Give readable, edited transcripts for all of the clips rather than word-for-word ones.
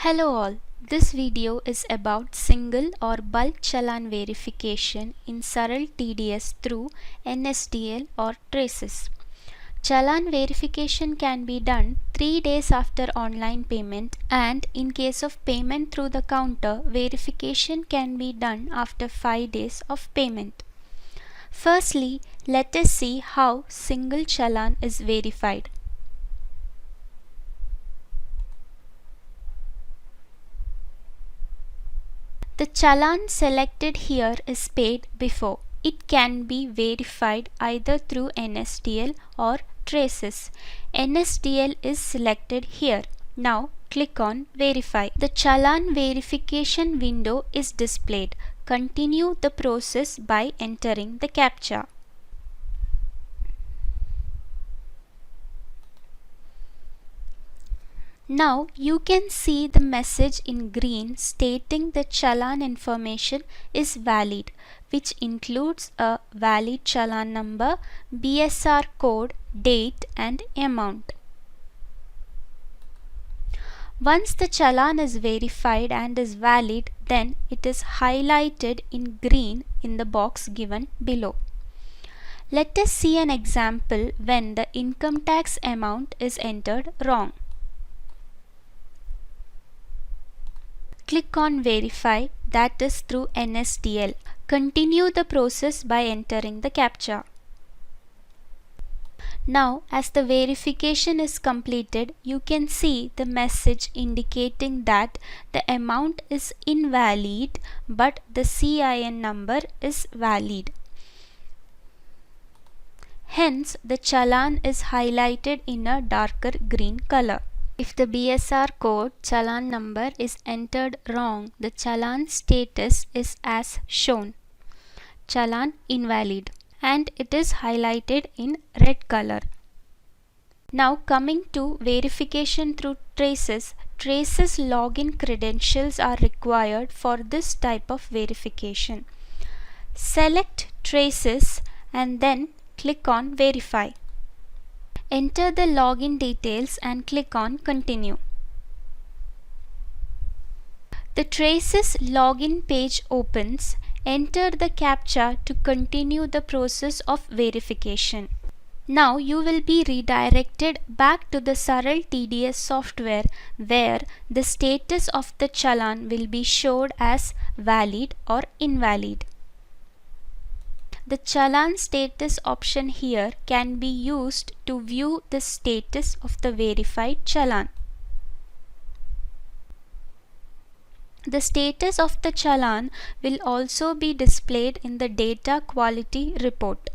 Hello all, this video is about single or bulk challan verification in Saral TDS through NSDL or traces. Challan verification can be done 3 days after online payment, and in case of payment through the counter, verification can be done after 5 days of payment. Firstly, let us see how single challan is verified. The challan selected here is paid before. It can be verified either through NSDL or traces. NSDL is selected here. Now click on Verify. The challan verification window is displayed. Continue the process by entering the CAPTCHA. Now you can see the message in green stating the challan information is valid, which includes a valid challan number, BSR code, date and amount. Once the challan is verified and is valid, then it is highlighted in green in the box given below. Let us see an example when the income tax amount is entered wrong. Click on Verify, that is through NSDL. Continue the process by entering the CAPTCHA. Now, as the verification is completed, you can see the message indicating that the amount is invalid but the CIN number is valid. Hence, the challan is highlighted in a darker green color. If the BSR code challan number is entered wrong, the challan status is as shown, challan invalid, and it is highlighted in red color. Now coming to verification through traces, traces login credentials are required for this type of verification. Select traces and then click on Verify. Enter the login details and click on Continue. The traces login page opens. Enter the CAPTCHA to continue the process of verification. Now you will be redirected back to the Saral TDS software, where the status of the challan will be showed as valid or invalid. The challan status option here can be used to view the status of the verified challan. The status of the challan will also be displayed in the data quality report.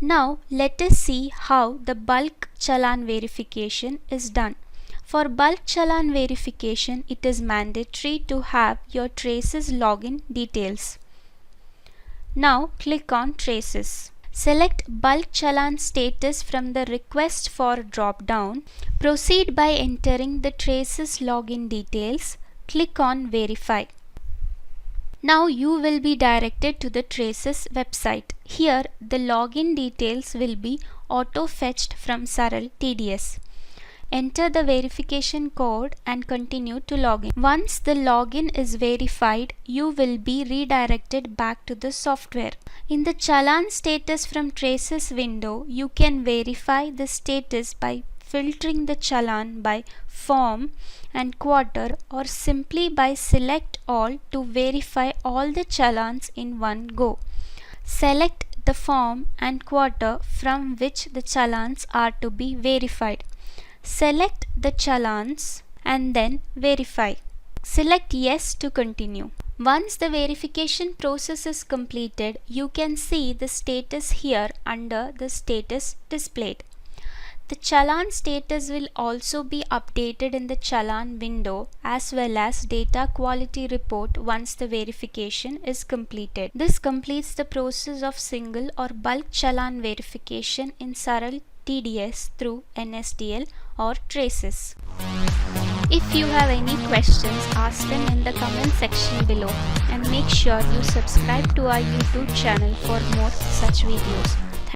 Now let us see how the bulk challan verification is done. For bulk challan verification, it is mandatory to have your traces login details. Now click on Traces. Select Bulk Challan Status from the Request for drop-down. Proceed by entering the traces login details. Click on Verify. Now you will be directed to the traces website. Here the login details will be auto-fetched from Saral TDS. Enter the verification code and continue to login. Once the login is verified, you will be redirected back to the software. In the challan status from traces window, you can verify the status by filtering the challan by form and quarter, or simply by select all to verify all the challans in one go. Select the form and quarter from which the challans are to be verified. Select the challans and then verify. Select Yes to continue. Once the verification process is completed, you can see the status here under the status displayed. The challan status will also be updated in the challan window as well as data quality report once the verification is completed. This completes the process of single or bulk challan verification in Saral TDS through NSDL or traces. If you have any questions, ask them in the comment section below, and make sure you subscribe to our YouTube channel for more such videos.